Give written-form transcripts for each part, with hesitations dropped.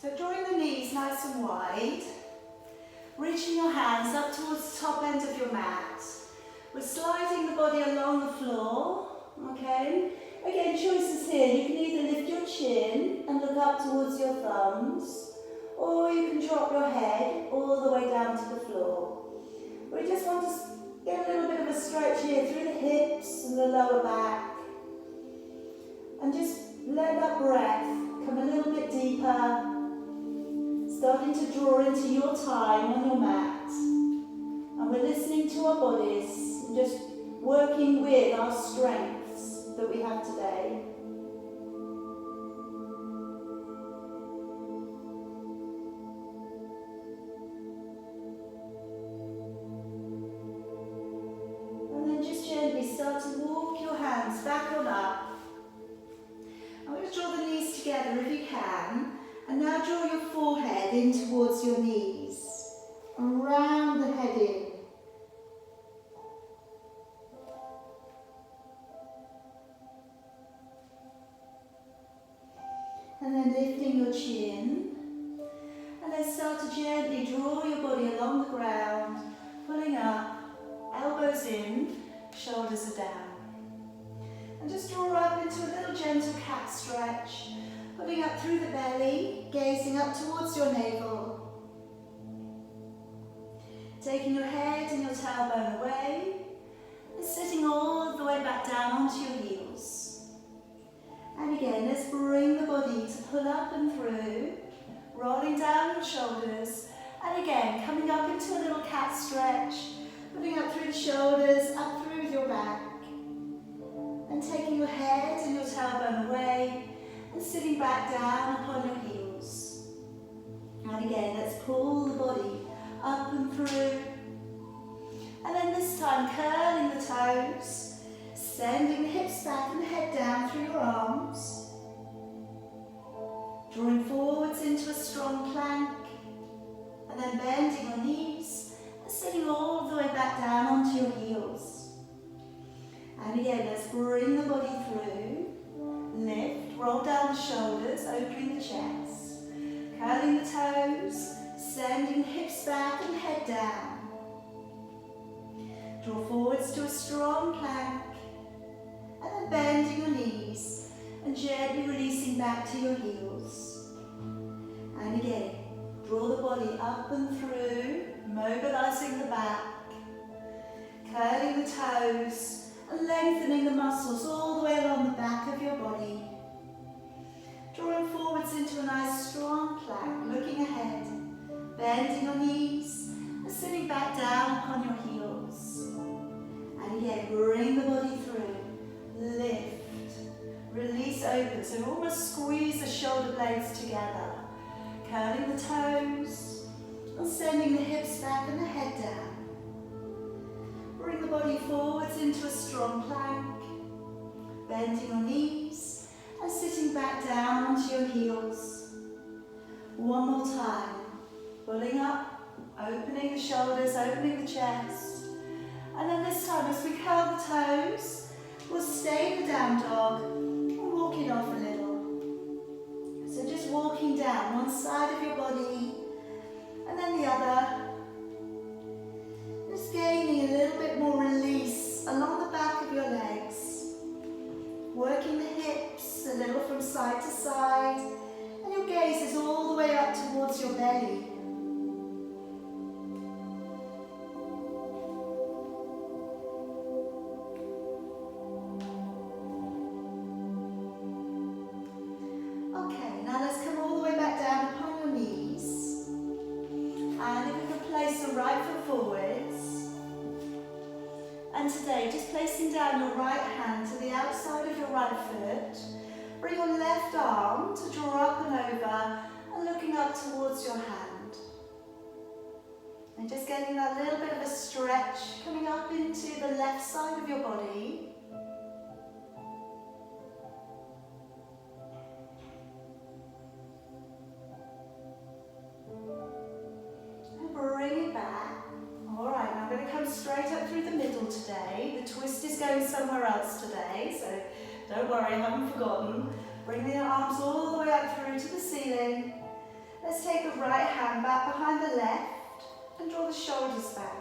So drawing the knees nice and wide, reaching your hands up towards the top end of your mat. We're sliding the body along the floor, okay? Again, choices here. You can either lift your chin and look up towards your thumbs, or you can drop your head all the way down to the floor. We just want to get a little bit of a stretch here through the hips and the lower back. And just let that breath come a little bit deeper, starting to draw into your time on your mat. And we're listening to our bodies and just working with our strengths that we have today. And then just gently start to walk your hands back on up. I'm going to draw the knees together if you can. And now draw your forehead in towards your knees. And round the head in. And then lifting your chin. And then start to gently draw your body along the ground, pulling up, elbows in, shoulders are down. And just draw up into a little gentle cat stretch, pulling up through the belly, gazing up towards your navel. Taking your head and your tailbone away, and sitting all the way back down onto your heels. And again, let's bring the body to pull up and through, rolling down your shoulders, and again, coming up into a little cat stretch, pulling up through the shoulders, up through your back, and taking your head and your tailbone away, and sitting back down upon your heels. And again, let's pull the body up and through. And then this time, curling the toes, sending the hips back and the head down through your arms. Drawing forwards into a strong plank. And then bending your knees and sitting all the way back down onto your heels. And again, let's bring the body through. Lift, roll down the shoulders, opening the chest. Curling the toes, sending the hips back and the head down. Draw forwards to a strong plank. And then bending your knees and gently releasing back to your heels. And again, draw the body up and through, mobilizing the back. Curling the toes. And lengthening the muscles all the way along the back of your body. Drawing forwards into a nice strong plank, looking ahead, bending your knees, and sitting back down upon your heels. And again, bring the body through, lift, release open, so almost squeeze the shoulder blades together. Curling the toes, and sending the hips back and the head down. Bring the body forwards into a strong plank, bending your knees and sitting back down onto your heels. One more time, pulling up, opening the shoulders, opening the chest. And then this time, as we curl the toes, we'll stay in the down dog and walk it off a little. So just walking down one side of your body and then the other. Just gaining a little bit more release along the back of your legs. Working the hips a little from side to side. And your gaze is all the way up towards your belly. Okay, now let's come all the way back down upon your knees. And if we can place the right foot forwards. And today, just placing down your right hand to the outside of your right foot. Bring your left arm to draw up and over and looking up towards your hand. And just getting that little bit of a stretch coming up into the left side of your body. And bring it back. All right, now I'm going to come straight up through the middle today. The twist is going somewhere else today, so don't worry, I haven't forgotten. Bring the arms all the way up through to the ceiling. Let's take the right hand back behind the left and draw the shoulders back.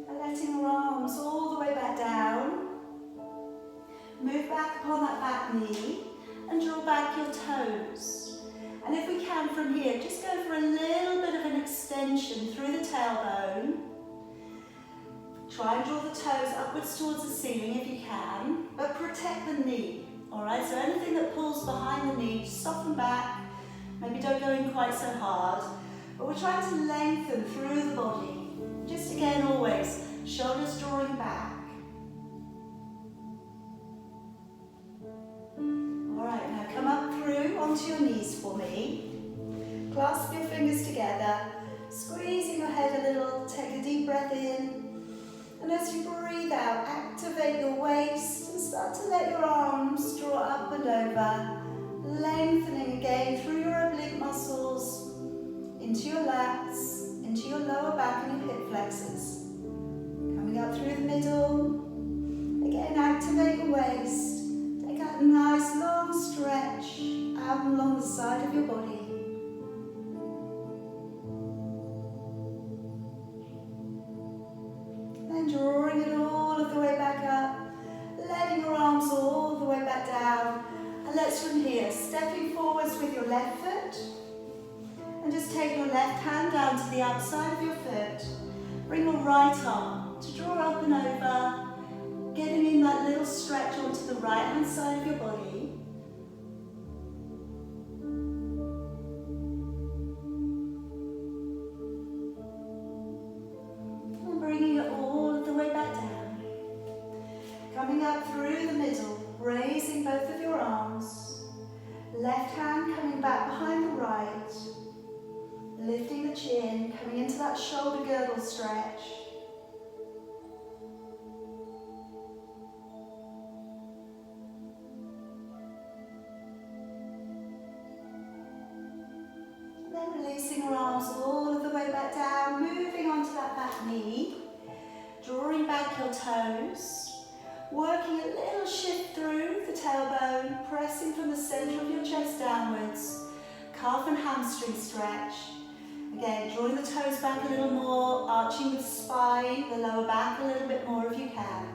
And letting your arms all the way back down. Move back upon that back knee and draw back your toes. And if we can from here, just go for a little bit of an extension through the tailbone. Try and draw the toes upwards towards the ceiling if you can, but protect the knee. Alright, so anything that pulls behind the knee, just soften back. Maybe don't go in quite so hard. But we're trying to lengthen through the body. Just again, always, shoulders drawing back. Alright, now come up through onto your knees for me. Clasp your fingers together, squeezing your head a little, take a deep breath in. And as you breathe out, activate your waist and start to let your arms draw up and over, lengthening again through your oblique muscles, into your lats, into your lower back and your hip flexors. Coming up through the middle. Again, activate your waist. Take out a nice long stretch out along the side of your body. Then drawing it all of the way back up, letting your arms all the way back down. And let's from here, stepping forwards with your left foot. And just take your left hand down to the outside of your foot. Bring your right arm to draw up and over, getting in that little stretch onto the right hand side of your body. And bringing it all the way back down. Coming up through the middle, raising both of your arms. Left hand coming back behind the right. Lifting the chin, coming into that shoulder girdle stretch. Then releasing your arms all of the way back down, moving onto that back knee, drawing back your toes, working a little shift through the tailbone, pressing from the center of your chest downwards, calf and hamstring stretch. Again, drawing the toes back a little more, arching the spine, the lower back a little bit more if you can.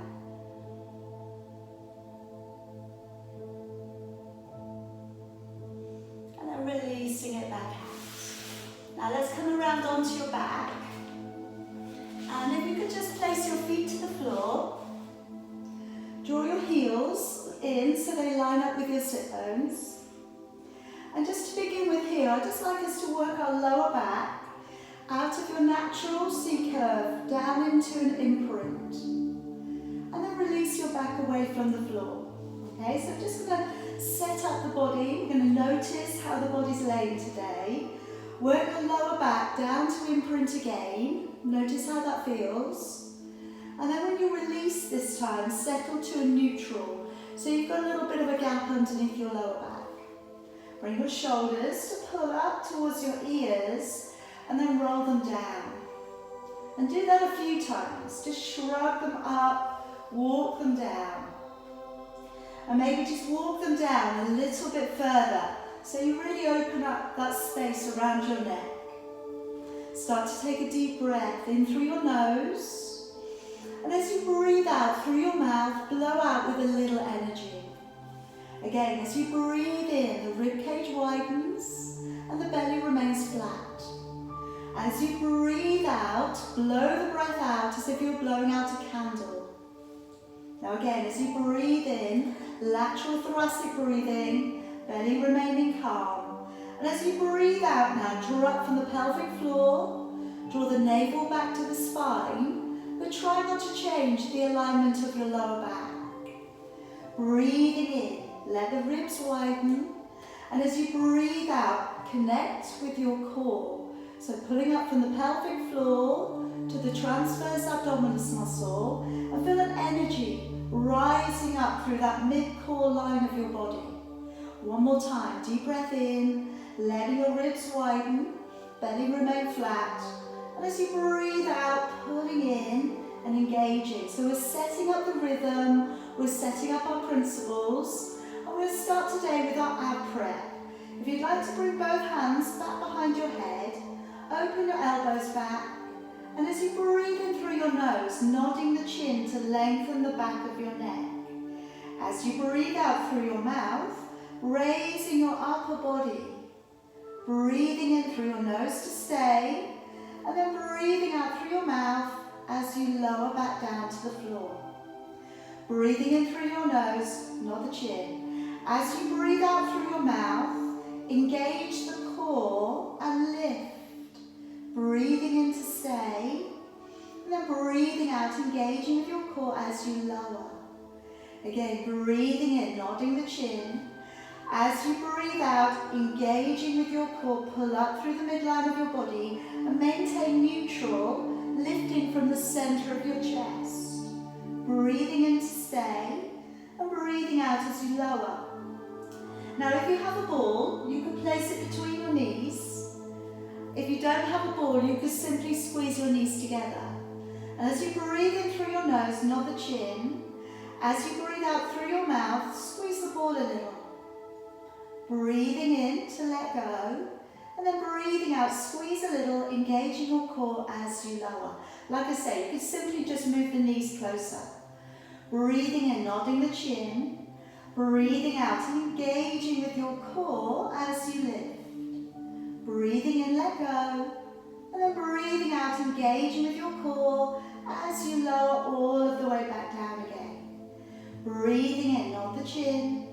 And then releasing it back out. Now let's come around onto your back. And if you could just place your feet to the floor, draw your heels in so they line up with your sit bones. And just to begin with here, I'd just like us to work our lower back out of your natural C curve down into an imprint. And then release your back away from the floor. Okay, so I'm just going to set up the body. We're going to notice how the body's laying today. Work the lower back down to imprint again. Notice how that feels. And then when you release this time, settle to a neutral. So you've got a little bit of a gap underneath your lower back. Bring your shoulders to pull up towards your ears and then roll them down. And do that a few times. Just shrug them up, walk them down. And maybe just walk them down a little bit further so you really open up that space around your neck. Start to take a deep breath in through your nose. And as you breathe out through your mouth, blow out with a little energy. Again, as you breathe in, the ribcage widens and the belly remains flat. As you breathe out, blow the breath out as if you're blowing out a candle. Now again, as you breathe in, lateral thoracic breathing, belly remaining calm. And as you breathe out now, draw up from the pelvic floor, draw the navel back to the spine, but try not to change the alignment of your lower back. Breathing in. Let the ribs widen, and as you breathe out, connect with your core. So pulling up from the pelvic floor to the transverse abdominis muscle, and feel an energy rising up through that mid-core line of your body. One more time, deep breath in, letting your ribs widen, belly remain flat, and as you breathe out, pulling in and engage engaging. So we're setting up the rhythm, we're setting up our principles, and we're going to start today with our ab prep. If you'd like to bring both hands back behind your head, open your elbows back, and as you breathe in through your nose, nodding the chin to lengthen the back of your neck. As you breathe out through your mouth, raising your upper body. Breathing in through your nose to stay, and then breathing out through your mouth as you lower back down to the floor. Breathing in through your nose, not the chin. As you breathe out through your mouth, engage the core and lift. Breathing in to stay, and then breathing out, engaging with your core as you lower. Again, breathing in, nodding the chin. As you breathe out, engaging with your core, pull up through the midline of your body and maintain neutral, lifting from the center of your chest. Breathing in to stay and breathing out as you lower. Now if you have a ball, you can place it between your knees. If you don't have a ball, you can simply squeeze your knees together. And as you breathe in through your nose, nod the chin. As you breathe out through your mouth, squeeze the ball a little. Breathing in to let go, and then breathing out, squeeze a little, engaging your core as you lower. Like I say, you can simply just move the knees closer. Breathing in, nodding the chin. Breathing out, engaging with your core as you lift. Breathing in, let go, and then breathing out, engaging with your core as you lower all of the way back down again. Breathing in, nod the chin.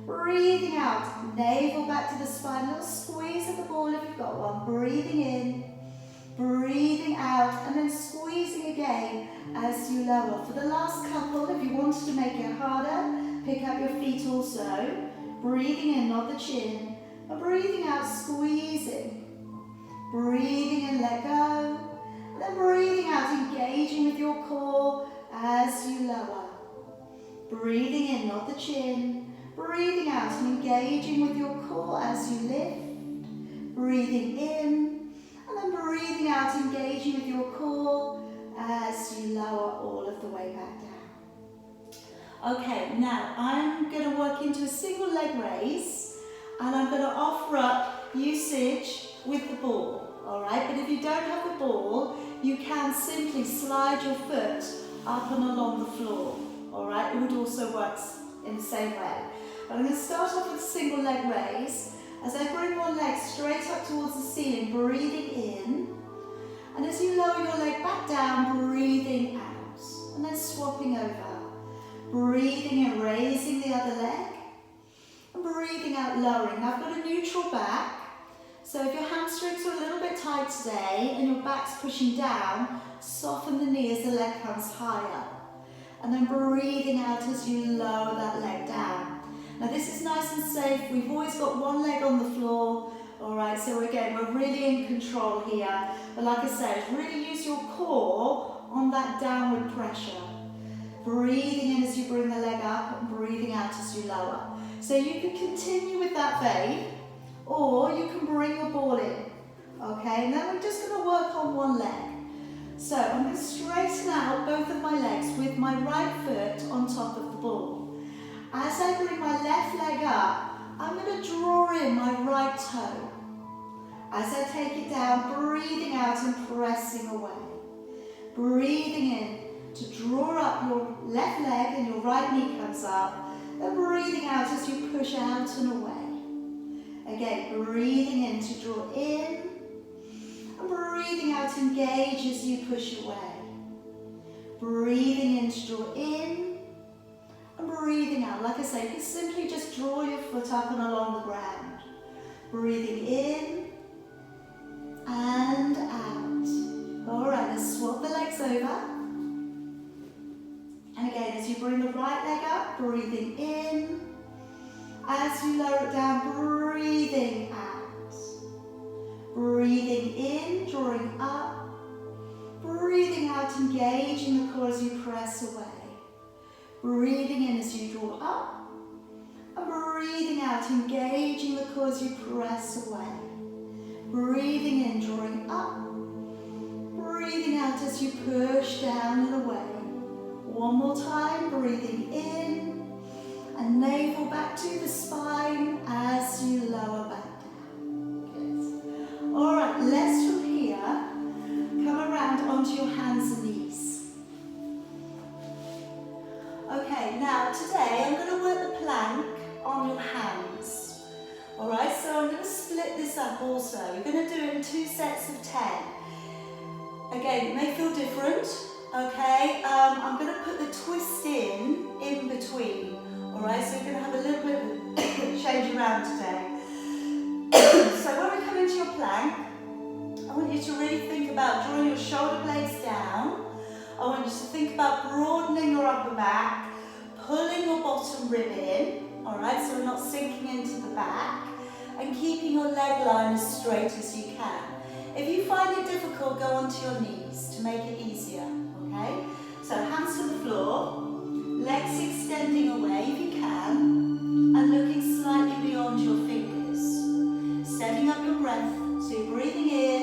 Breathing out, navel back to the spine, a little squeeze of the ball if you've got one. Breathing in, breathing out, and then squeezing again as you lower. For the last couple, if you wanted to make it harder, pick up your feet also. Breathing in, nod the chin, and breathing out, squeezing. Breathing in, let go, and then breathing out, engaging with your core as you lower. Breathing in, nod the chin. Breathing out and engaging with your core as you lift. Breathing in, and then breathing out, engaging with your core as you lower all of the way back down. Okay, now I'm going to work into a single leg raise, and I'm going to offer up usage with the ball, alright? But if you don't have the ball, you can simply slide your foot up and along the floor, alright? It would also work in the same way. But I'm going to start off with a single leg raise. As I bring one leg straight up towards the ceiling, breathing in. And as you lower your leg back down, breathing out. And then swapping over. Breathing in, raising the other leg. And breathing out, lowering. Now I've got a neutral back. So if your hamstrings are a little bit tight today and your back's pushing down, soften the knee as the leg comes higher. And then breathing out as you lower that leg down. Now this is nice and safe. We've always got one leg on the floor. Alright, so again, we're really in control here. But like I said, really use your core on that downward pressure. Breathing in as you bring the leg up and breathing out as you lower. So you can continue with that vein, or you can bring your ball in. Okay, and then we're just going to work on one leg. So I'm going to straighten out both of my legs with my right foot on top of the ball. As I bring my left leg up, I'm going to draw in my right toe. As I take it down, breathing out and pressing away. Breathing in to draw up your left leg and your right knee comes up. And breathing out as you push out and away. Again, breathing in to draw in. And breathing out, engage as you push away. Breathing in to draw in. And breathing out. Like I say, you can simply just draw your foot up and along the ground. Breathing in and out. Alright, let's swap the legs over. And again, as you bring the right leg up, breathing in. As you lower it down, breathing out. Breathing in, drawing up. Breathing out, engaging the core as you press away. Breathing in as you draw up. And breathing out, engaging the core as you press away. Breathing in, drawing up. Breathing out as you push down and away. One more time, breathing in and navel back to the spine as you lower back down. Good. All right, let's from here come around onto your hands and knees. Okay, now today I'm going to work the plank on your hands. All right, so I'm going to split this up also. You're going to do it in 2 sets of 10. Again, it may feel different. Okay, I'm going to put the twist in between. Alright, so you're going to have a little bit of a change around today. So when we come into your plank, I want you to really think about drawing your shoulder blades down. I want you to think about broadening your upper back, pulling your bottom rib in. Alright, so we're not sinking into the back, and keeping your leg line as straight as you can. If you find it difficult, go onto your knees to make it easier. Okay, so hands to the floor, legs extending away if you can, and looking slightly beyond your fingers. Setting up your breath, so you're breathing in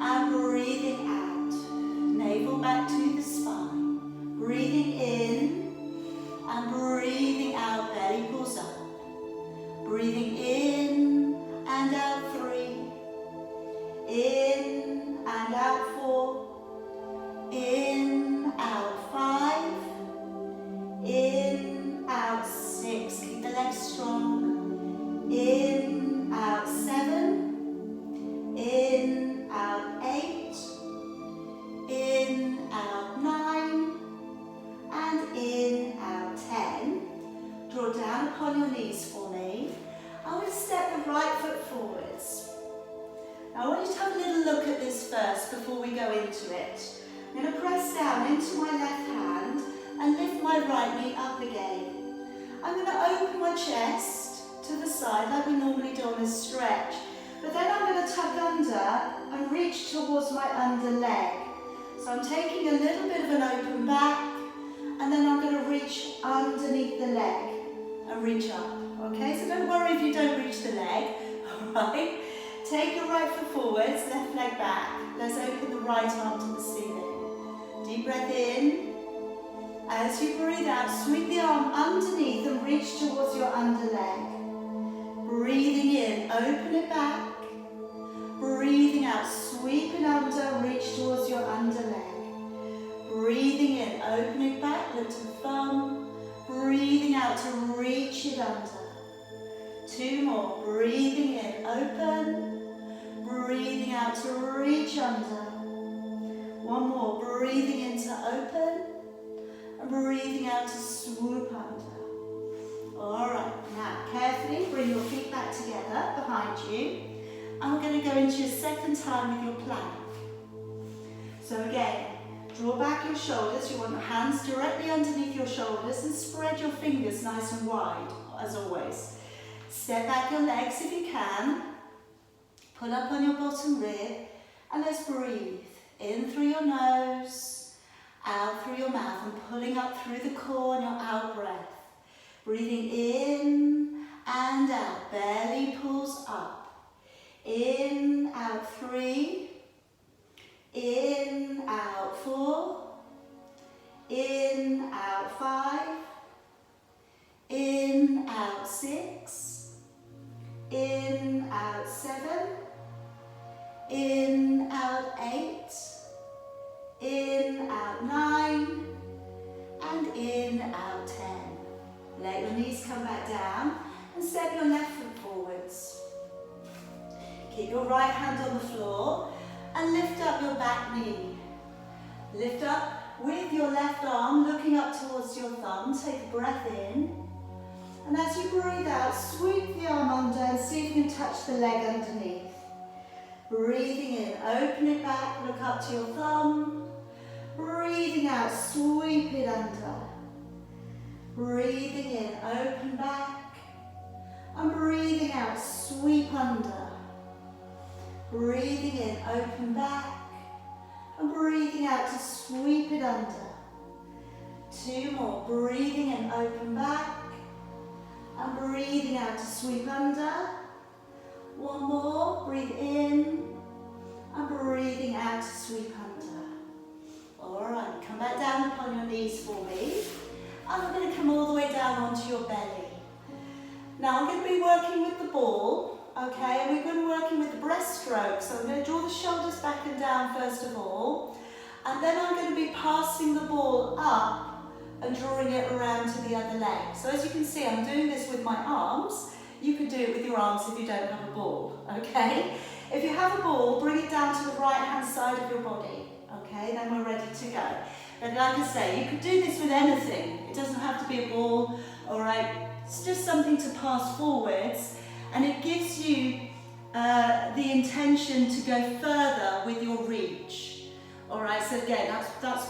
and breathing out. Navel back to the spine. Breathing in and breathing out, belly pulls up. Breathing in and out 3. In and out 4. In, out 5, in, out 6, keep the legs strong, in, out 7, in, out 8, in, out 9, and in, out 10. Draw down upon your knees for me. I want to step the right foot forwards. Now I want you to have a little look at this first before we go into it. I'm going to press down into my left hand and lift my right knee up again. I'm going to open my chest to the side like we normally do on a stretch. But then I'm going to tuck under and reach towards my under leg. So I'm taking a little bit of an open back, and then I'm going to reach underneath the leg and reach up. Okay, so don't worry if you don't reach the leg. Alright, take your right foot forwards, left leg back. Let's open the right arm to the ceiling. Deep breath in. As you breathe out, sweep the arm underneath and reach towards your under leg. Breathing in, open it back. Breathing out, sweep it under, reach towards your under leg. Breathing in, open it back, look to the thumb. Breathing out to reach it under. 2 more, breathing in, open. Breathing out to reach under. 1 more, breathing in to open, and breathing out to swoop under. Alright, now carefully bring your feet back together behind you, and we're going to go into your second time with your plank. So again, draw back your shoulders. You want your hands directly underneath your shoulders and spread your fingers nice and wide, as always. Step back your legs if you can, pull up on your bottom rib, and let's breathe. In through your nose, out through your mouth, and pulling up through the core on your out breath. Breathing in and out, belly pulls up. In, out 3, in, out 4, in, out 5, in, out 6, in, out 7, in, out 8, in, out 9, and in, out 10. Let your knees come back down and step your left foot forwards. Keep your right hand on the floor and lift up your back knee. Lift up with your left arm looking up towards your thumb. Take a breath in. And as you breathe out, sweep the arm under and see if you can touch the leg underneath. Breathing in, open it back, look up to your thumb. Breathing out, sweep it under. Breathing in, open back. And breathing out, sweep under. Breathing in, open back. And breathing out to sweep it under. 2 more, breathing in, open back. And breathing out to sweep under. 1 more, breathe in. And breathing out to sweep under. Alright, come back down the knees for me. And we're going to come all the way down onto your belly. Now I'm going to be working with the ball, okay, and we're going to be working with the breaststroke. So I'm going to draw the shoulders back and down first of all, and then I'm going to be passing the ball up and drawing it around to the other leg. So as you can see, I'm doing this with my arms. You could do it with your arms if you don't have a ball, okay? If you have a ball, bring it down to the right-hand side of your body, okay? Then we're ready to go. But like I say, you could do this with anything. It doesn't have to be a ball, all right? It's just something to pass forwards, and it gives you the intention to go further with your reach. All right, so again, that's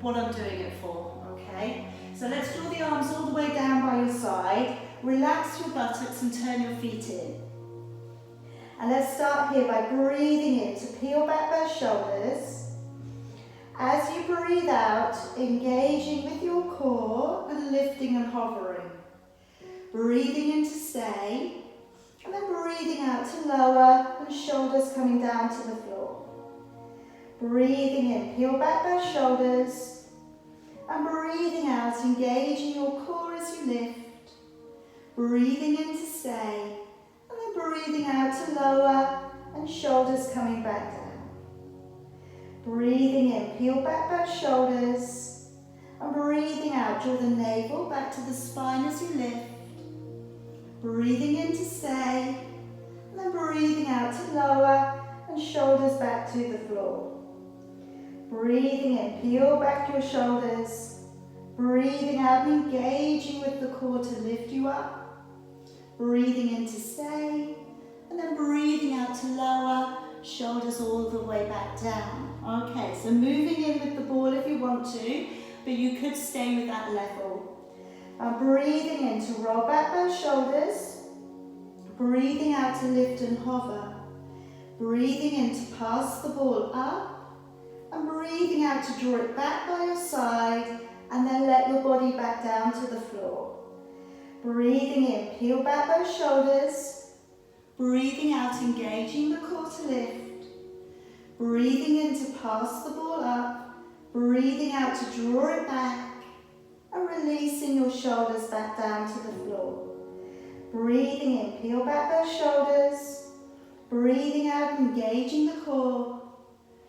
what I'm doing it for, okay? So let's draw the arms all the way down by your side. Relax your buttocks and turn your feet in. And let's start here by breathing in to peel back those shoulders. As you breathe out, engaging with your core and lifting and hovering. Breathing in to stay, and then breathing out to lower and shoulders coming down to the floor. Breathing in, peel back those shoulders, and breathing out, engaging your core as you lift. Breathing in to stay, and then breathing out to lower and shoulders coming back down. Breathing in, peel back those shoulders, and breathing out, draw the navel back to the spine as you lift. Breathing in to stay, and then breathing out to lower and shoulders back to the floor. Breathing in, peel back your shoulders. Breathing out, engaging with the core to lift you up. Breathing in to stay, and then breathing out to lower, shoulders all the way back down. Okay, so moving in with the ball if you want to, but you could stay with that level. Breathing in to roll back those shoulders. Breathing out to lift and hover. Breathing in to pass the ball up. And breathing out to draw it back by your side, and then let your body back down to the floor. Breathing in, peel back those shoulders. Breathing out, engaging the core to lift. Breathing in to pass the ball up. Breathing out to draw it back. And releasing your shoulders back down to the floor. Breathing in, peel back those shoulders. Breathing out, engaging the core.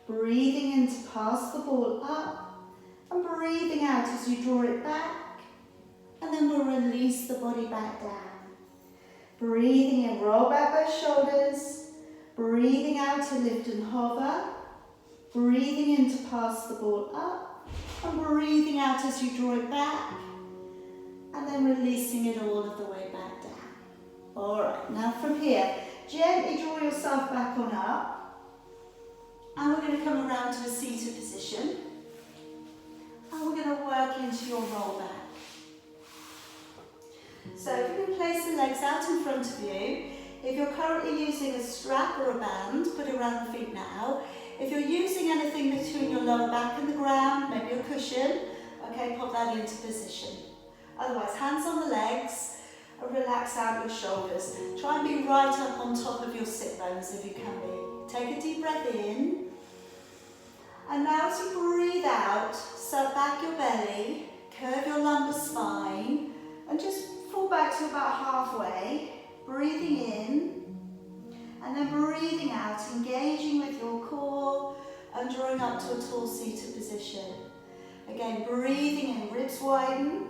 Breathing in to pass the ball up. And breathing out as you draw it back. And then we'll release the body back down. Breathing in, roll back those shoulders. Breathing out to lift and hover. Breathing in to pass the ball up. And breathing out as you draw it back. And then releasing it all of the way back down. Alright, now from here, gently draw yourself back on up. And we're going to come around to a seated position. And we're going to work into your roll back. So if you can place the legs out in front of you, if you're currently using a strap or a band, put it around the feet now. If you're using anything between your lower back and the ground, maybe a cushion, okay, pop that into position. Otherwise, hands on the legs, and relax out your shoulders. Try and be right up on top of your sit bones if you can be. Take a deep breath in. And now as you breathe out, set back your belly, curve your lumbar spine, and just fall back to about halfway. Breathing in, and then breathing out, engaging with your core and drawing up to a tall seated position. Again, breathing in, ribs widen.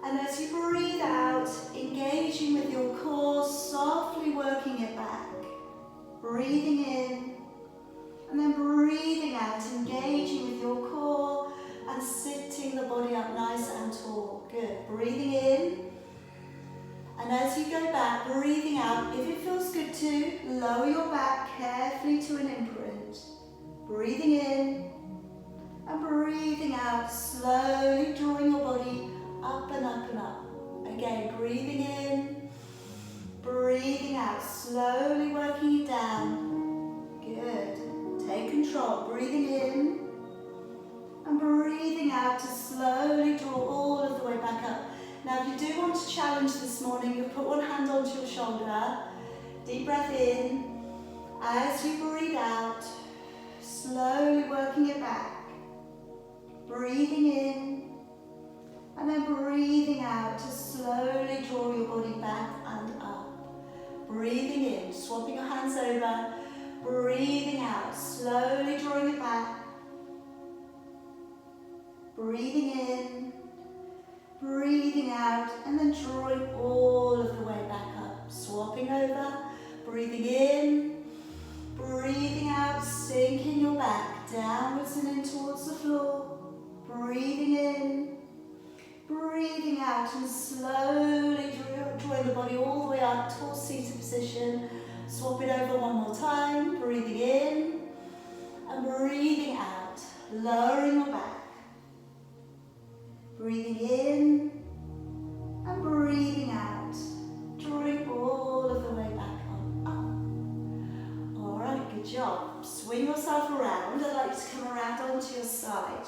And as you breathe out, engaging with your core, softly working it back. Breathing in, and then breathing out, engaging with your core and sitting the body up nice and tall. Good. Breathing in. And as you go back, breathing out, if it feels good to, lower your back carefully to an imprint. Breathing in and breathing out, slowly drawing your body up and up and up. Again, breathing in, breathing out, slowly working it down. Good. Take control. Breathing in and breathing out to slowly draw all of the way back up. Now, if you do want to challenge this morning, you put one hand onto your shoulder, deep breath in. As you breathe out, slowly working it back. breathing in, and then breathing out to slowly draw your body back and up. Breathing in, swapping your hands over, breathing out, slowly drawing it back. Breathing in, breathing out, and then drawing all of the way back up. Swapping over, breathing in, breathing out, sinking your back downwards and in towards the floor. Breathing in, breathing out, and slowly drawing the body all the way up towards seated position. Swap it over one more time, breathing in and breathing out, lowering your back. Breathing in and breathing out, drawing all of the way back up. Alright, good job. Swing yourself around. I'd like you to come around onto your side.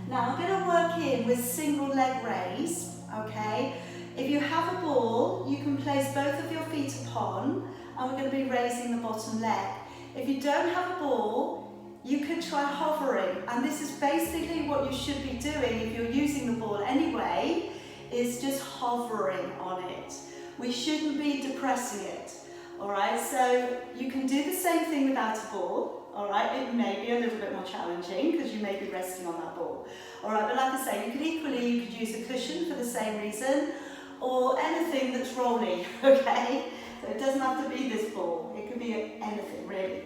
Now I'm going to work in with single leg raise, okay? If you have a ball, you can place both of your feet upon, and we're going to be raising the bottom leg. If you don't have a ball, you can try hovering, and this is basically what you should be doing if you're using the ball anyway, is just hovering on it. We shouldn't be depressing it, alright? So you can do the same thing without a ball, alright? It may be a little bit more challenging because you may be resting on that ball, alright? But like I say, you could use a cushion for the same reason, or anything that's rolling, okay? So it doesn't have to be this ball, it could be anything really.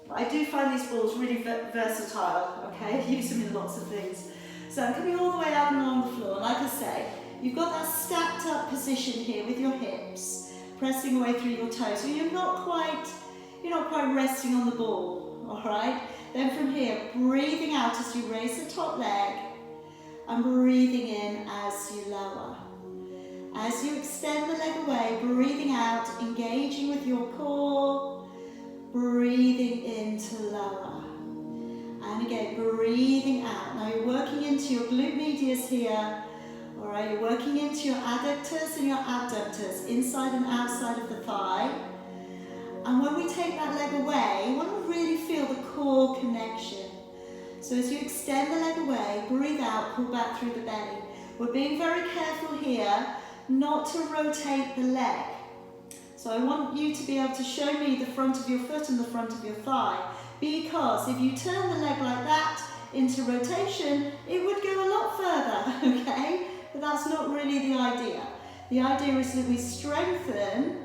But I do find these balls really versatile, okay? I use them in lots of things. So I'm coming all the way out and along the floor. Like I say, you've got that stacked up position here with your hips, pressing away through your toes. So you're not quite resting on the ball, all right? Then from here, breathing out as you raise the top leg, and breathing in as you lower. As you extend the leg away, breathing out, engaging with your core, breathing in to lower. And again, breathing out. Now you're working into your glute medius here. Alright, you're working into your adductors and your abductors, inside and outside of the thigh. And when we take that leg away, you want to really feel the core connection. So as you extend the leg away, breathe out, pull back through the belly. We're being very careful here not to rotate the leg. So I want you to be able to show me the front of your foot and the front of your thigh, because if you turn the leg like that into rotation, it would go a lot further, okay? But that's not really the idea. The idea is that we strengthen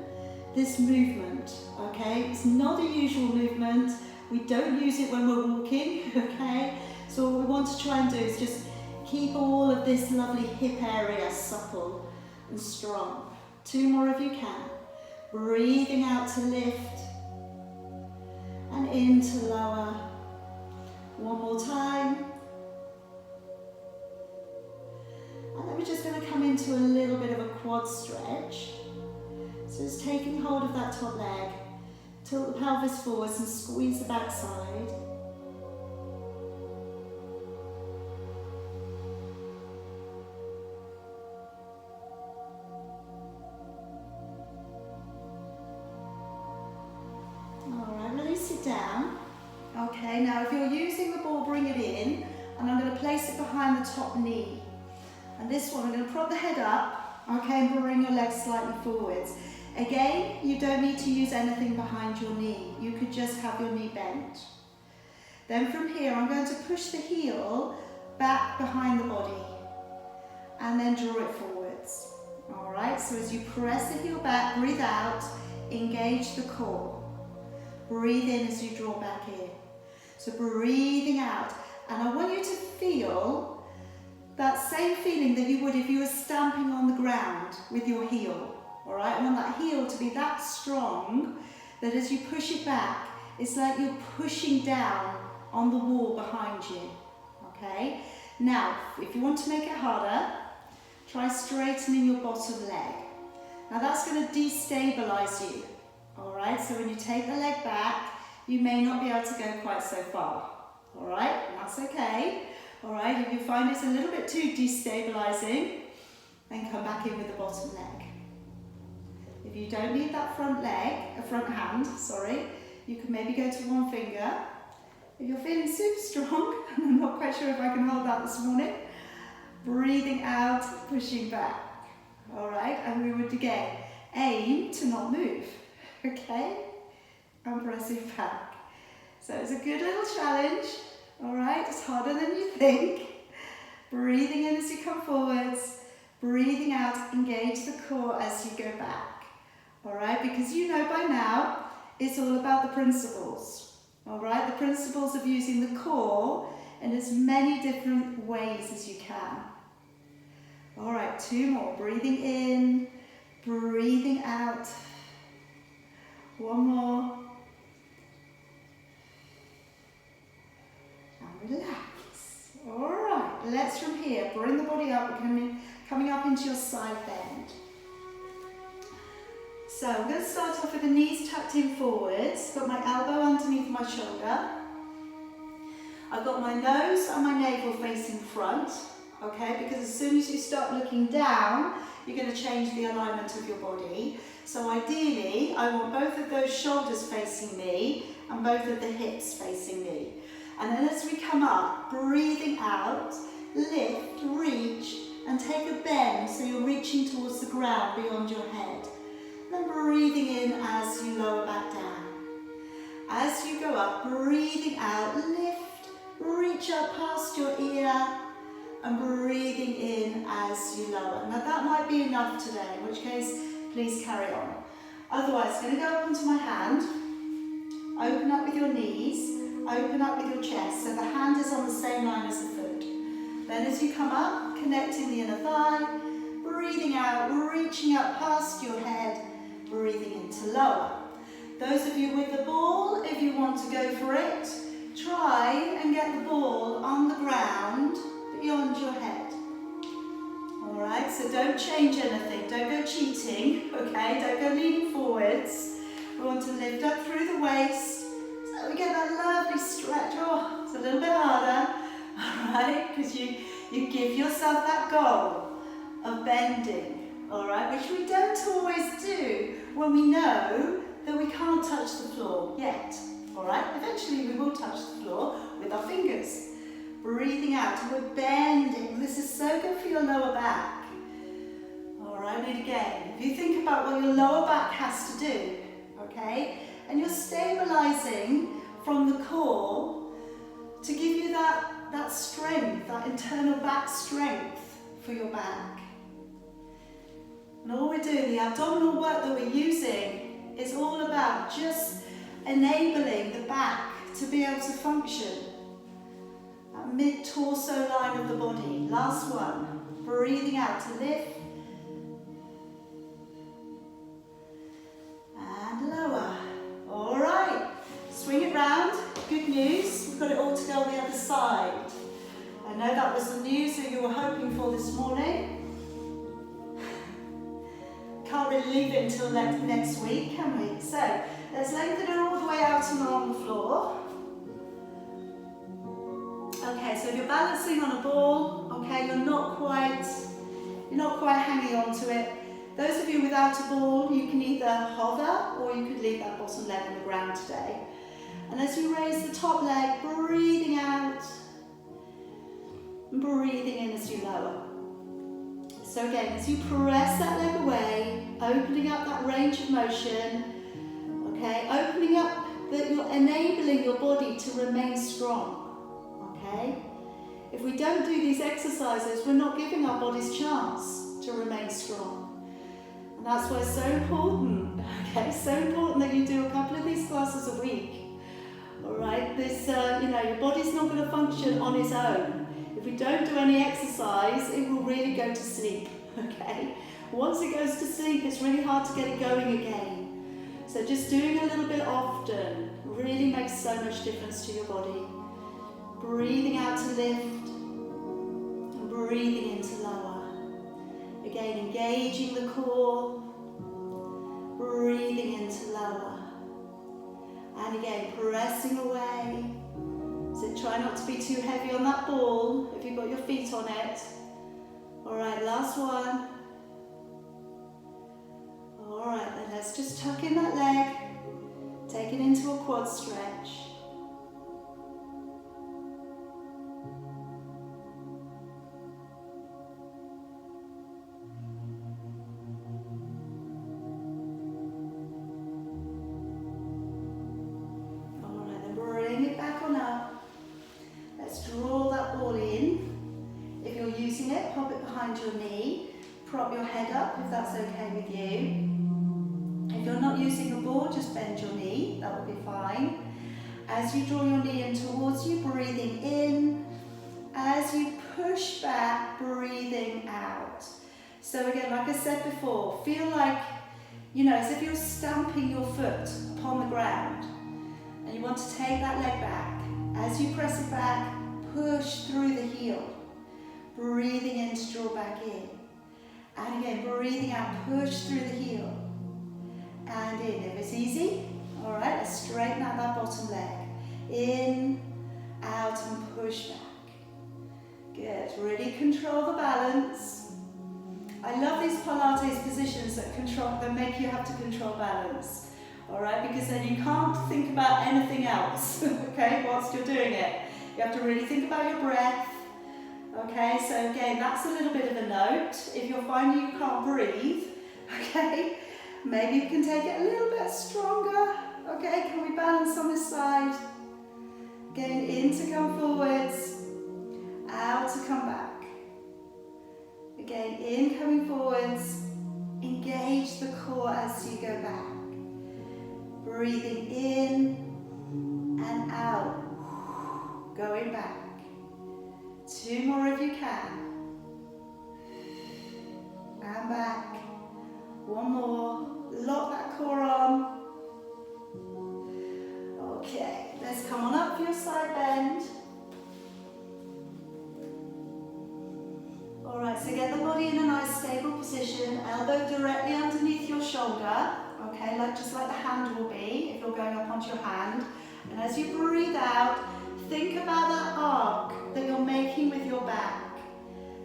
this movement, okay? It's not a usual movement. We don't use it when we're walking, okay? So what we want to try and do is just keep all of this lovely hip area supple and strong. 2 more if you can. Breathing out to lift and in to lower. 1 more time. And then we're just going to come into a little bit of a quad stretch. So just taking hold of that top leg, tilt the pelvis forwards and squeeze the back side. Down. Okay, now if you're using the ball, bring it in, and I'm going to place it behind the top knee. And this one, I'm going to prop the head up, okay, and bring your legs slightly forwards. Again, you don't need to use anything behind your knee. You could just have your knee bent. Then from here, I'm going to push the heel back behind the body, and then draw it forwards. All right, so as you press the heel back, breathe out, engage the core. Breathe in as you draw back in. So breathing out. And I want you to feel that same feeling that you would if you were stamping on the ground with your heel. All right, I want that heel to be that strong that as you push it back, it's like you're pushing down on the wall behind you. Okay? Now, if you want to make it harder, try straightening your bottom leg. Now that's going to destabilize you. Alright, so when you take the leg back, you may not be able to go quite so far. Alright, that's okay. Alright, if you find it's a little bit too destabilizing, then come back in with the bottom leg. If you don't need that front hand, you can maybe go to 1 finger If you're feeling super strong, and I'm not quite sure if I can hold that this morning, breathing out, pushing back. All right, and we would again aim to not move, okay? And pressing back. So it's a good little challenge, all right? It's harder than you think. Breathing in as you come forwards, breathing out, engage the core as you go back, all right? Because you know by now, it's all about the principles, all right? The principles of using the core in as many different ways as you can. All right, 2 more. Breathing in, breathing out. 1 more. And relax. All right, let's from here, bring the body up. We're coming up into your side bend. So I'm going to start off with the knees tucked in forwards, put my elbow underneath my shoulder. I've got my nose and my navel facing front. Okay, because as soon as you start looking down, you're going to change the alignment of your body. So ideally, I want both of those shoulders facing me and both of the hips facing me. And then as we come up, breathing out, lift, reach, and take a bend so you're reaching towards the ground beyond your head. Then breathing in as you lower back down. As you go up, breathing out, lift, reach up past your ear, and breathing in as you lower. Now that might be enough today, in which case, please carry on. Otherwise, I'm going to go up onto my hand, open up with your knees, open up with your chest, so the hand is on the same line as the foot. Then as you come up, connecting the inner thigh, breathing out, reaching up past your head, breathing into lower. Those of you with the ball, if you want to go for it, try and get the ball on the ground beyond your head. Alright, so don't change anything, don't go cheating, okay, don't go leaning forwards. We want to lift up through the waist, so we get that lovely stretch. Oh, it's a little bit harder, alright, because you give yourself that goal of bending, alright, which we don't always do when we know that we can't touch the floor yet, alright, eventually we will touch the floor with our fingers. Breathing out, and we're bending. This is so good for your lower back. All right, and again, if you think about what your lower back has to do, okay, and you're stabilizing from the core to give you that strength, that internal back strength for your back. And all we're doing, the abdominal work that we're using, is all about just enabling the back to be able to function. That mid-torso line of the body. Last one. Breathing out to lift. And lower. All right. Swing it round. Good news. We've got it all to go on the other side. I know that was the news that you were hoping for this morning. Can't really leave it until next week, can we? So, let's lengthen it all the way out and along the floor. Okay, so if you're balancing on a ball, okay, you're not quite hanging on to it. Those of you without a ball, you can either hover or you could leave that bottom leg on the ground today. And as you raise the top leg, breathing out, and breathing in as you lower. So again, as you press that leg away, opening up that range of motion, okay, opening up that you're enabling your body to remain strong, okay? If we don't do these exercises, we're not giving our bodies chance to remain strong. And that's why it's so important, okay? So important that you do a couple of these classes a week, all right? This, your body's not going to function on its own. If we don't do any exercise, it will really go to sleep, okay? Once it goes to sleep, it's really hard to get it going again. So just doing a little bit often really makes so much difference to your body. Breathing out to lift, and breathing in to lower. Again, engaging the core, breathing in to lower. And again, pressing away. So try not to be too heavy on that ball if you've got your feet on it. Alright, last one. Alright, then let's just tuck in that leg. Take it into a quad stretch. using a ball, just bend your knee, that will be fine. As you draw your knee in towards you, breathing in. As you push back, breathing out. So again, like I said before, feel like, you know, as if you're stamping your foot upon the ground. And you want to take that leg back. As you press it back, push through the heel. Breathing in to draw back in. And again, breathing out, push through the heel. And in. If it's easy, all right, let's straighten out that bottom leg. In, out, and push back. Good. Really control the balance. I love these Pilates positions that make you have to control balance. All right, because then you can't think about anything else, okay, whilst you're doing it. You have to really think about your breath. Okay, so again, that's a little bit of a note. If you're finding you can't breathe, okay, maybe you can take it a little bit stronger. Okay, can we balance on this side? Again, in to come forwards, out to come back. Again, in, coming forwards, engage the core as you go back. Breathing in and out, going back. 2 more if you can. And back. 1 more. Lock that core on. Okay, let's come on up for your side bend. Alright, so get the body in a nice stable position, elbow directly underneath your shoulder, okay, just like the hand will be if you're going up onto your hand. And as you breathe out, think about that arc that you're making with your back.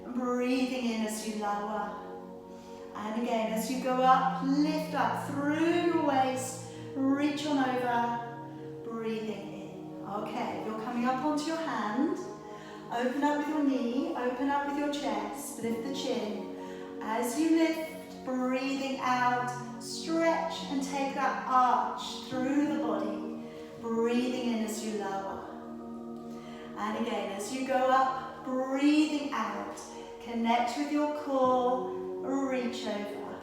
And breathing in as you lower. And again, as you go up, lift up through your waist, reach on over, breathing in. Okay, you're coming up onto your hand. Open up with your knee, open up with your chest, lift the chin. As you lift, breathing out, stretch and take that arch through the body. Breathing in as you lower. And again, as you go up, breathing out, connect with your core, reach over.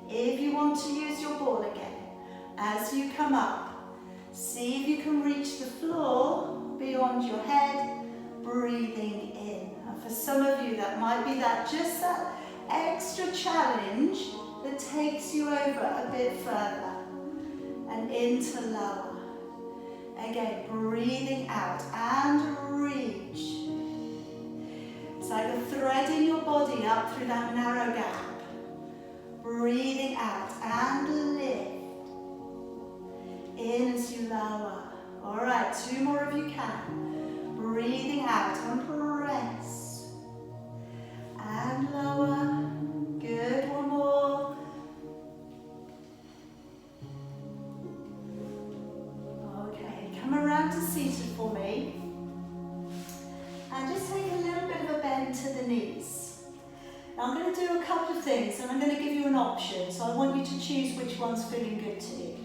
If you want to use your ball again, as you come up, see if you can reach the floor beyond your head. Breathing in. And for some of you, that might be just that extra challenge that takes you over a bit further. And into lower. Again, breathing out and reach. It's like you're threading your body up through that narrow gap. Breathing out and lift. In as you lower. All right, 2 more if you can. Breathing out and press. And lower. Good, 1 more. Okay, come around to seated for me. And just take a little bit of a bend to the knees. Now I'm going to do a couple of things and I'm going to give you an option. So I want you to choose which one's feeling good to you.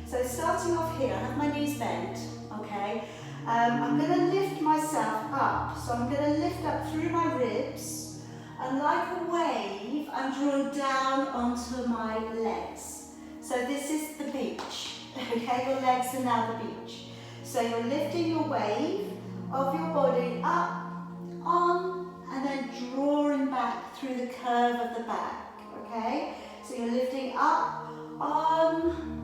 So starting off here, I have my knees bent, okay? I'm going to lift myself up. So I'm going to lift up through my ribs and like a wave, I'm drawing down onto my legs. So this is the beach, okay? Your legs are now the beach. So you're lifting your wave of your body up, on, and then drawing back through the curve of the back, okay? So you're lifting up, on,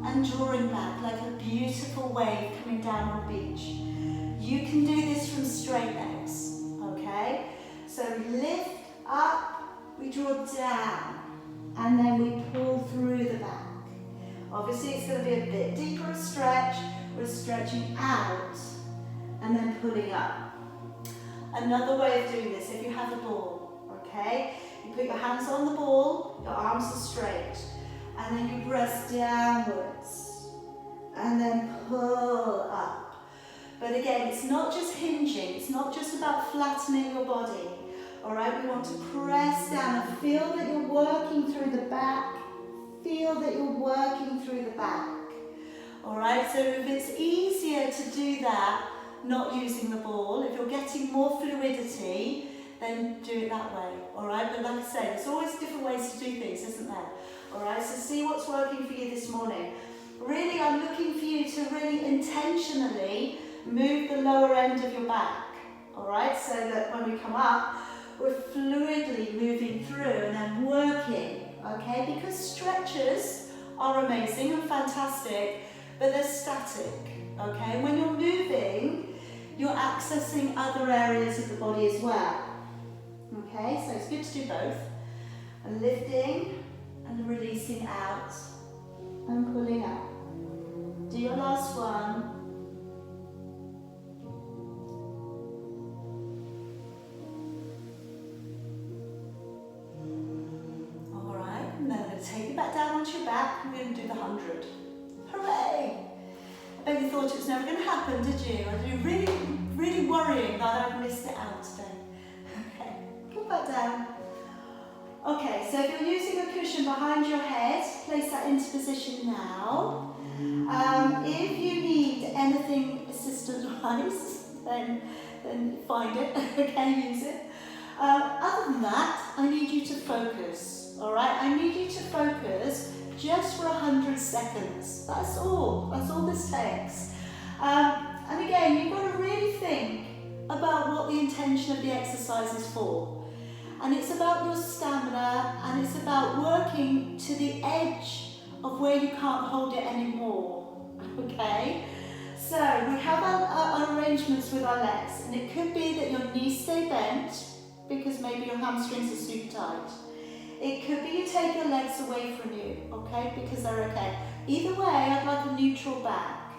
and drawing back like a beautiful wave coming down on the beach. You can do this from straight legs, okay? So we lift up, we draw down, and then we pull through the back. Obviously it's going to be a bit deeper a stretch. We're stretching out and then pulling up. Another way of doing this, if you have a ball, okay? You put your hands on the ball, your arms are straight, and then you press downwards and then pull up. But again, it's not just hinging, it's not just about flattening your body. All right, we want to press down and feel that you're working through the back. Feel that you're working through the back. All right, so if it's easier to do that, not using the ball, if you're getting more fluidity, then do it that way. All right, but like I say, there's always different ways to do things, isn't there? All right, so see what's working for you this morning. Really, I'm looking for you to really intentionally move the lower end of your back. All right, so that when we come up, we're fluidly moving through and then working, okay? Because stretches are amazing and fantastic, but they're static, okay? When you're moving, you're accessing other areas of the body as well, okay? So it's good to do both. And lifting and releasing out and pulling up. Do your last one. Take it back down onto your back and we're going to do the 100. Hooray! I bet you thought it was never going to happen, did you? Or you're really worrying that I've missed it out today. Okay, come back down. Okay, so if you're using a cushion behind your head, place that into position now. If you need anything assistance-wise, then find it, okay, use it. Other than that, I need you to focus. All right, I need you to focus just for 100 seconds. That's all this takes. And again, you've got to really think about what the intention of the exercise is for. And it's about your stamina, and it's about working to the edge of where you can't hold it anymore, okay? So we have our arrangements with our legs, and it could be that your knees stay bent because maybe your hamstrings are super tight. It could be you take your legs away from you, okay, because they're okay. Either way, I'd like a neutral back.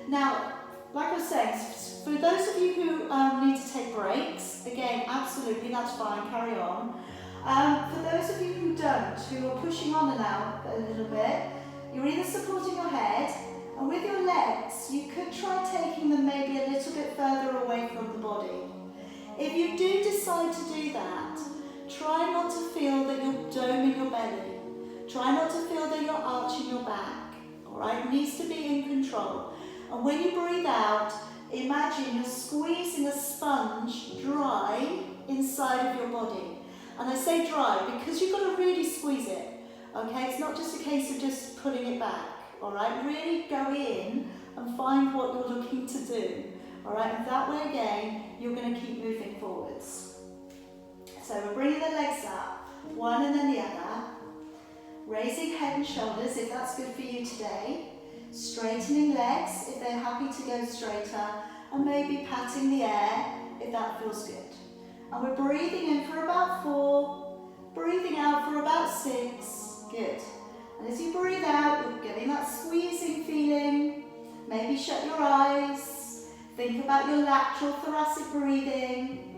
Now, like I was saying, for those of you who need to take breaks, again, absolutely, that's fine, carry on. For those of you who don't, who are pushing on and out a little bit, you're either supporting your head, and with your legs, you could try taking them maybe a little bit further away from the body. If you do decide to do that, try not to feel that you're doming your belly. Try not to feel that you're arching your back. All right, it needs to be in control. And when you breathe out, imagine you're squeezing a sponge dry inside of your body. And I say dry because you've got to really squeeze it. Okay, it's not just a case of just putting it back. All right, really go in and find what you're looking to do. All right, and that way again, you're going to keep moving forwards. So we're bringing the legs up, one and then the other. Raising head and shoulders if that's good for you today. Straightening legs if they're happy to go straighter. And maybe patting the air if that feels good. And we're breathing in for about 4, breathing out for about 6. Good. And as you breathe out, you're getting that squeezing feeling. Maybe shut your eyes. Think about your lateral thoracic breathing.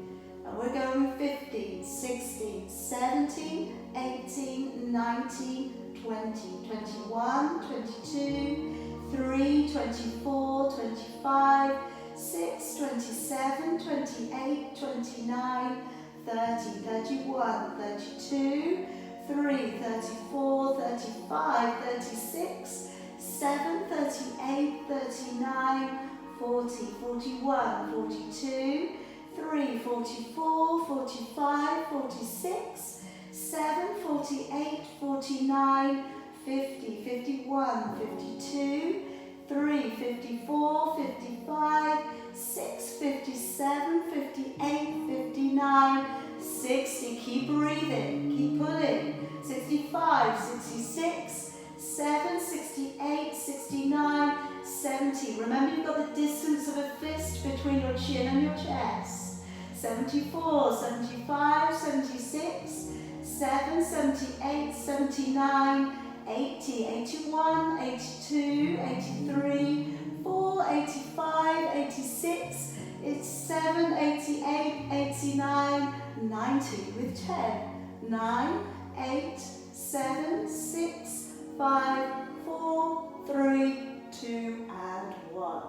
And we're going 15, 16, 17, 18, 19, 20, 21, 22, 3, 24, 25, 6, 27, 28, 29, 30, 31, 32, 3, 34, 35, 36, 7, 38, 39, 40, 41, 42, 3, 44, 45, 46, 7, 48, 49, 50, 51, 52, 3, 54, 55, 6, 57, 58, 59, 60. Keep breathing, keep pulling. 65, 66, 7, 68, 69, 70. Remember, you've got the distance of a fist between your chin and your chest. 74, 75, 76, 7, 78, 79, 80, 81, 82, 83, 4, 85, 86, it's 7, 88, 89, 90 with 10, 9, 8, 7, 6, 5, 4, 3, 2, and 1.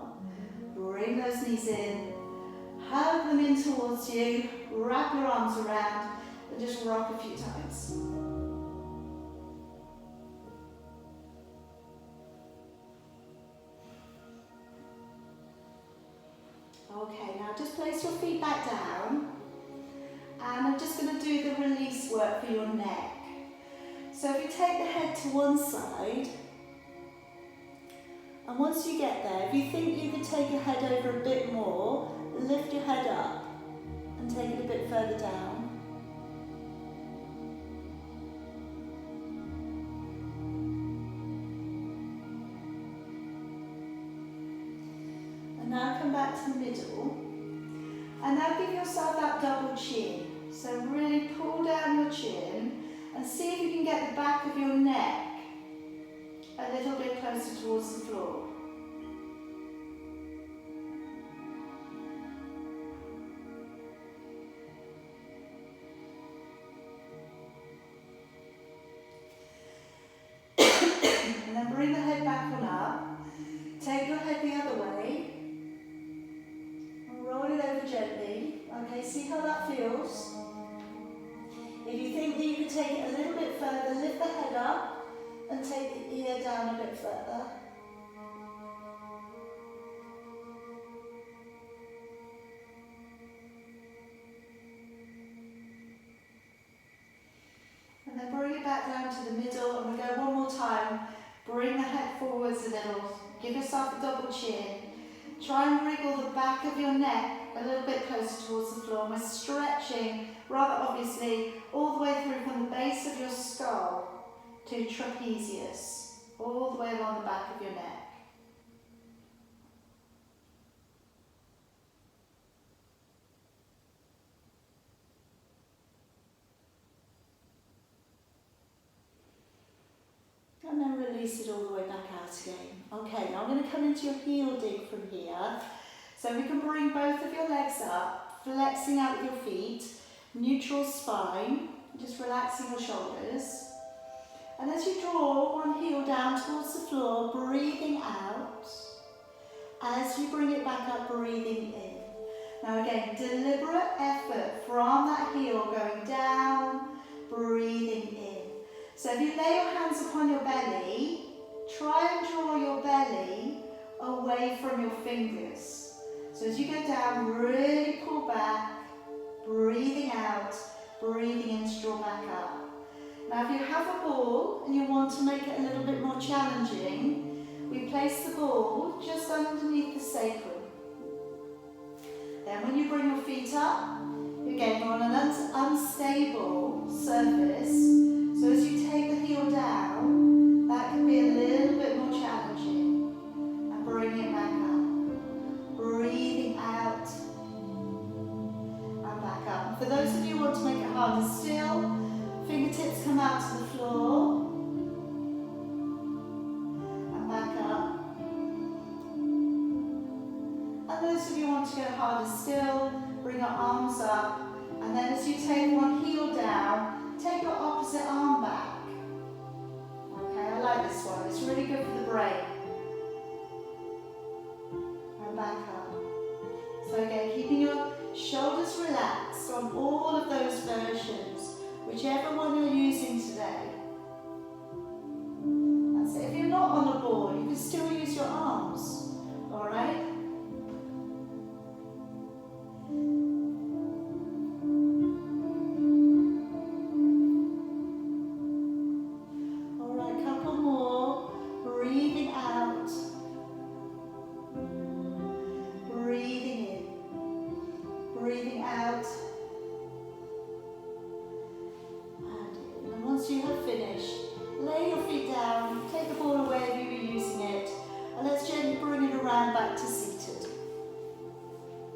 Bring those knees in, hug them in towards you, wrap your arms around, and just rock a few times. Okay, now just place your feet back down, and I'm just going to do the release work for your neck. So if you take the head to one side, and once you get there, if you think you could take your head over a bit more, lift your head up and take it a bit further down. And now come back to the middle. And now give yourself that double chin. So really pull down your chin and see if you can get the back of your neck a little bit closer towards the floor. And then bring the head back on up. Take your head the other way. And roll it over gently. Okay, see how that feels? If you think that you could take it a little bit further, lift the head up and take the ear down a bit further. And then bring it back down to the middle, and we go one more time. Bring the head forwards a little. Give yourself a double chin. Try and wriggle the back of your neck a little bit closer towards the floor. We're stretching, rather obviously, all the way through from the base of your skull to trapezius, all the way along the back of your neck. And then release it all the way back out again. Okay, now I'm going to come into your heel dig from here. So we can bring both of your legs up, flexing out with your feet, neutral spine, just relaxing your shoulders. And as you draw one heel down towards the floor, breathing out. As you bring it back up, breathing in. Now again, deliberate effort from that heel going down, breathing in. So if you lay your hands upon your belly, try and draw your belly away from your fingers. So as you go down, really pull back, breathing out, breathing in to draw back up. Now if you have a ball and you want to make it a little bit more challenging, we place the ball just underneath the sacrum. Then when you bring your feet up, again you're on an unstable surface. So as you take the heel down, that can be a little bit more challenging. And bring it back up. Breathing out and back up. For those of you who want to make it harder still, fingertips come out to the floor. And back up. And those of you who want to go harder still, bring your arms up. And then as you take one heel down, take your opposite arm back. Okay, I like this one. It's really good for the brain. And back up. So again, keeping your shoulders relaxed on all of those versions, whichever one you're using today. That's it. If you're not on a board, you can still use your arms. All right?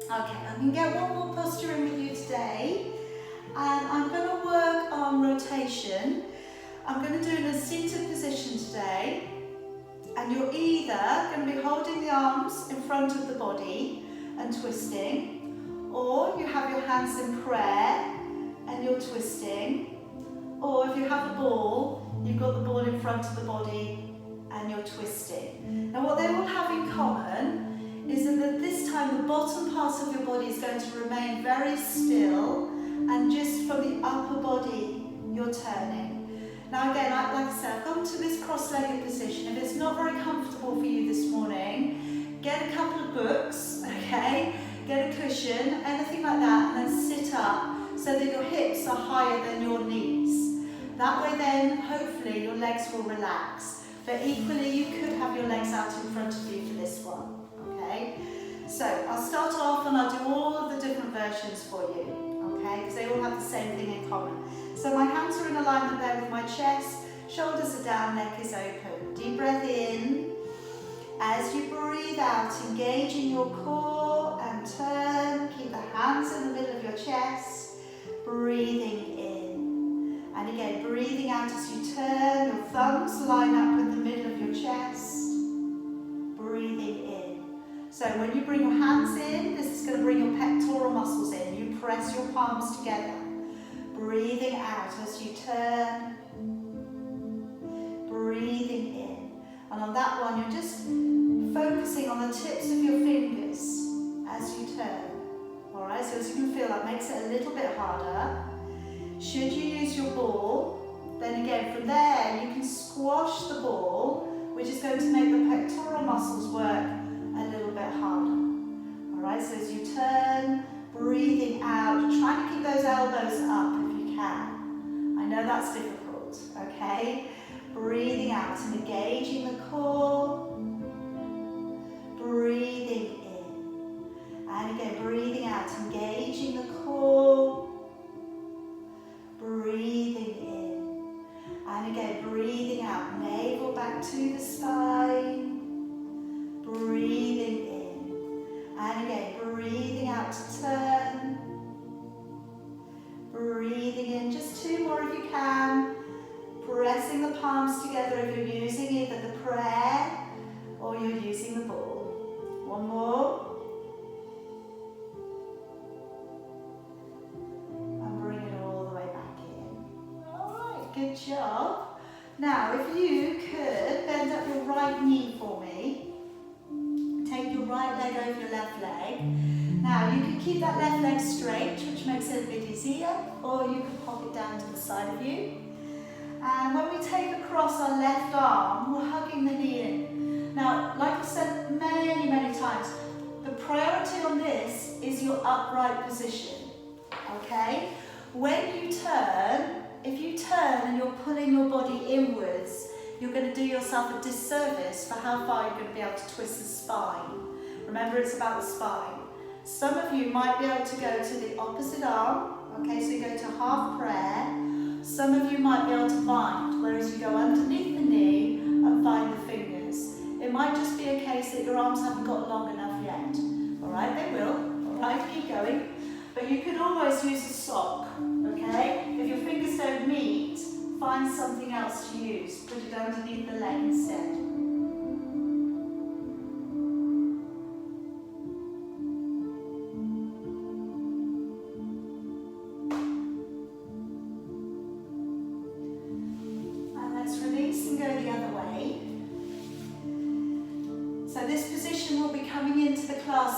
Okay, I can get one more posture in with you today, and I'm going to work on rotation. I'm going to do an seated position today, and you're either going to be holding the arms in front of the body and twisting, or you have your hands in prayer and you're twisting, or if you have a ball, you've got the ball in front of the body and you're twisting. Now what they all have in common is that at this time the bottom part of your body is going to remain very still, and just from the upper body you're turning. Now again, like I said, I've gone to this cross-legged position. If it's not very comfortable for you this morning, get a couple of books, okay? Get a cushion, anything like that, and then sit up so that your hips are higher than your knees. That way then, hopefully, your legs will relax. But equally, you could have your legs out in front of you for this one, okay? So, I'll start off and I'll do all of the different versions for you, okay? Because they all have the same thing in common. So my hands are in alignment there with my chest, shoulders are down, neck is open. Deep breath in. As you breathe out, engaging your core and turn. Keep the hands in the middle of your chest. Breathing in. And again, breathing out as you turn. Your thumbs line up with the middle of your chest. Breathing in. So when you bring your hands in, this is going to bring your pectoral muscles in. You press your palms together. Breathing out as you turn. Breathing in. And on that one, you're just focusing on the tips of your fingers as you turn. Alright, so as you can feel, that makes it a little bit harder. Should you use your ball, then again from there you can squash the ball, which is going to make the pectoral muscles work a little bit harder. Alright, so as you turn, breathing out, try to keep those elbows up if you can. I know that's difficult, okay? Breathing out and engaging the core. Breathing in. And again, breathing out, engaging the core. Breathing in. And again, breathing out, navel back to the spine. Breathing in. And again, breathing out to turn. Breathing in, just two more if you can. Pressing the palms together if you're using either the prayer or you're using the ball. One more. And bring it all the way back in. Alright, good job. Now, if you could bend up your right knee for me. Take your right leg over your left leg. Now, you can keep that left leg straight, which makes it a bit easier, or you can pop it down to the side of you. And when we take across our left arm, we're hugging the knee in. Now, like I've said many, many times, the priority on this is your upright position, okay? When you turn, if you turn and you're pulling your body inwards, you're going to do yourself a disservice for how far you're going to be able to twist the spine. Remember, it's about the spine. Some of you might be able to go to the opposite arm, okay, so you go to half prayer. Some of you might be able to bind, whereas you go underneath the knee and find the fingers. It might just be a case that your arms haven't got long enough yet. Alright, they will. Alright, keep going. But you could always use a sock, okay? If your fingers don't meet, find something else to use. Put it underneath the leg instead.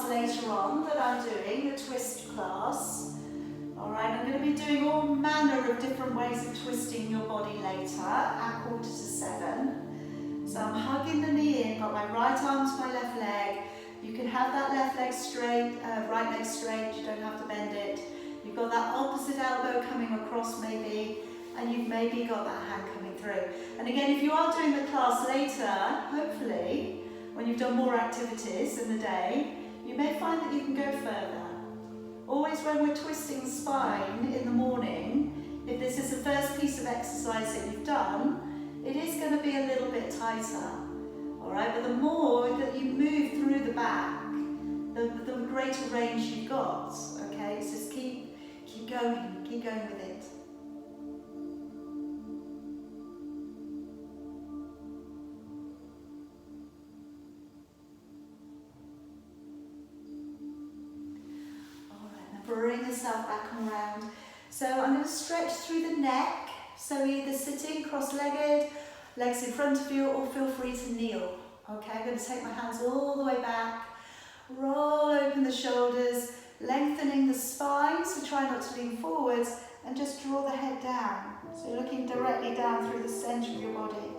Later on that I'm doing, the twist class. Alright, I'm going to be doing all manner of different ways of twisting your body later at 6:45. So I'm hugging the knee in, got my right arm to my left leg. You can have that left leg straight, right leg straight, you don't have to bend it. You've got that opposite elbow coming across maybe, and you've maybe got that hand coming through. And again, if you are doing the class later, hopefully, when you've done more activities in the day, you may find that you can go further. Always when we're twisting the spine in the morning, if this is the first piece of exercise that you've done, it is going to be a little bit tighter. Alright, but the more that you move through the back, the greater range you've got. Okay, so just keep going with it. Bring yourself back and around. So I'm going to stretch through the neck. So either sitting cross-legged, legs in front of you, or feel free to kneel. Okay, I'm going to take my hands all the way back, roll open the shoulders, lengthening the spine, so try not to lean forwards, and just draw the head down. So you're looking directly down through the centre of your body.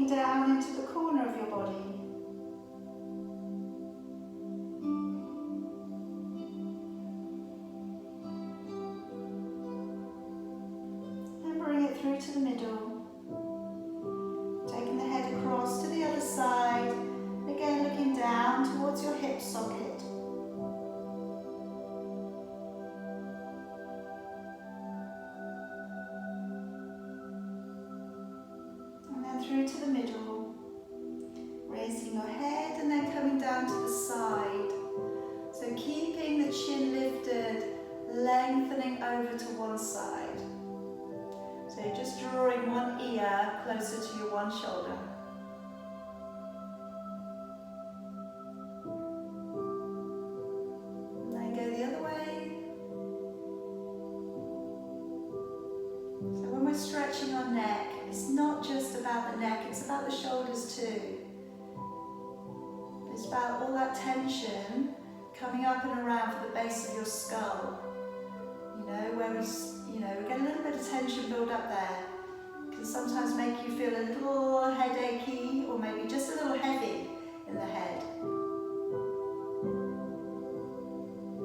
down into the corner of your body. And bring it through to the middle. Taking the head across to the other side. Again, looking down towards your hip socket. And then through to the middle. Raising your head and then coming down to the side. So keeping the chin lifted, lengthening over to one side. So just drawing one ear closer to your one shoulder. And then go the other way. So when we're stretching our neck, it's not just about the neck, it's about the shoulders too. It's about all that tension coming up and around for the base of your skull. You know, where we get a little bit of tension build up there. It can sometimes make you feel a little headachy or maybe just a little heavy in the head.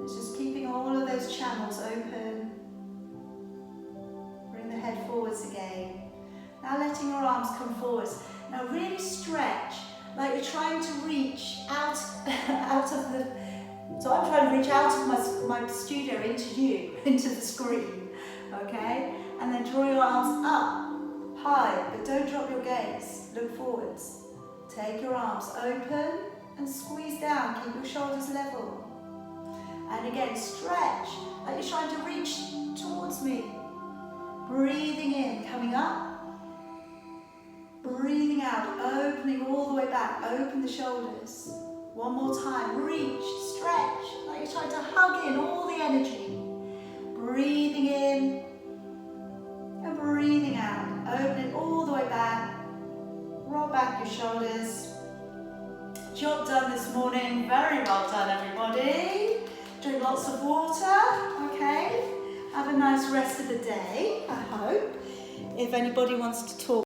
It's just keeping all of those channels open. Bring the head forwards again. Now letting your arms come forwards. Now really stretch like you're trying to reach out, so I'm trying to reach out of my studio into you, into the screen, okay? And then draw your arms up, high, but don't drop your gaze. Look forwards. Take your arms open and squeeze down. Keep your shoulders level. And again, stretch like you're trying to reach towards me. Breathing in, coming up. Breathing out, opening all the way back. Open the shoulders. One more time. Reach, stretch, like you're trying to hug in all the energy. Breathing in and breathing out. Opening all the way back. Roll back your shoulders. Job done this morning. Very well done, everybody. Drink lots of water, okay? Have a nice rest of the day, I hope. If anybody wants to talk